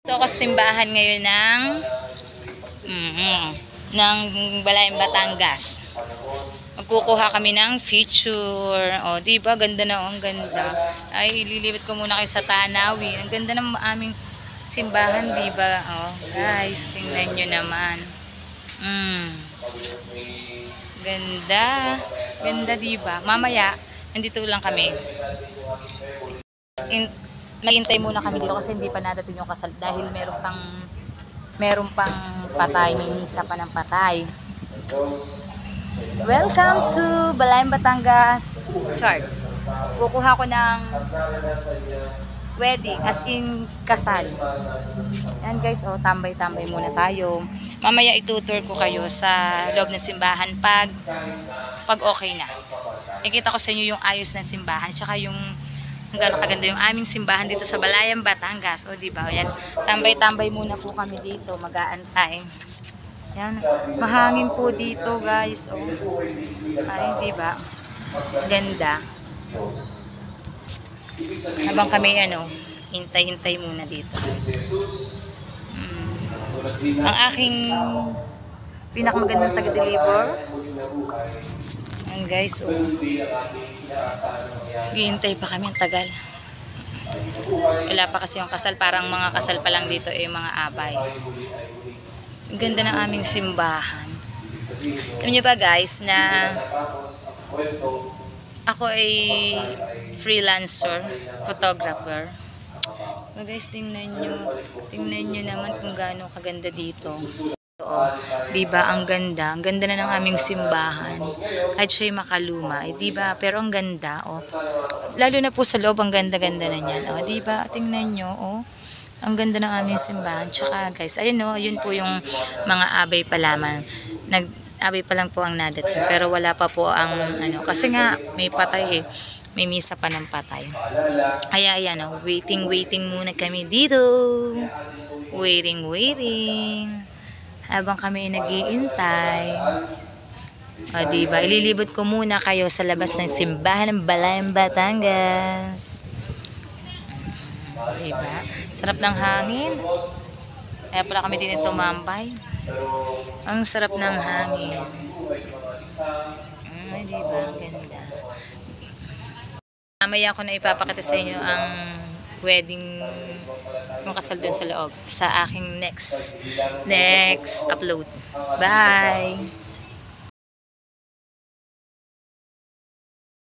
Ito ako sa simbahan ngayon ng Balayang Batangas. Magkukuha kami ng picture. O, diba? Ganda na, ang ganda. Ay, ililipat ko muna kayo sa Tanawi. Ang ganda ng aming simbahan, diba? O, guys, tingnan nyo naman. Ganda. Ganda, diba? Mamaya, nandito lang kami. Maghintay muna kami dito kasi hindi pa nadating yung kasal dahil meron pang patay, may misa pa ng patay. Welcome to Balayang Batangas Church. Kukuha ko ng wedding, as in kasal. Yan guys, oh, tambay-tambay muna tayo. Mamaya itutour ko kayo sa loob ng simbahan pag okay na. Ikita ko sa inyo yung ayos ng simbahan, tsaka yung gano'ng kaganda yung aming simbahan dito sa Balayang Batangas. O, diba? Yan, tambay-tambay muna po kami dito, mag-aantay. Yan, mahangin po dito, guys. O, ay, diba? Ganda. Habang kami, hintay-hintay muna dito. Ang aking pinakamagandang taga-deliver. Yan, guys. O, hihintay pa kami, ang tagal. Wala pa kasi yung kasal, parang mga kasal pa lang dito mga abay. Ang ganda ng aming simbahan. Alam niyo ba guys na ako ay freelancer, photographer. So guys, tingnan nyo naman kung gaano kaganda dito. Oh, diba ang ganda na ng aming simbahan kahit siya'y makaluma, diba, pero ang ganda, oh, lalo na po sa loob, ang ganda-ganda na niyan, oh, diba, tingnan nyo, oh, ang ganda ng aming simbahan. Tsaka guys, ayun, oh, yun po yung mga abay pa lamang, abay pa lang po ang nadating, pero wala pa po ang kasi nga may patay may misa pa ng patay, kaya ayan, oh, waiting muna kami dito, waiting habang kami nag-iintay. O, diba? Ililibot ko muna kayo sa labas ng simbahan ng Balayang Batangas. Diba? Sarap ng hangin. Kaya pala kami din tumambay. Ang sarap ng hangin. Diba? Ganda. Mamaya ko na ipapakita sa inyo ang wedding, yung kasal dun sa loob, sa aking next upload. Bye!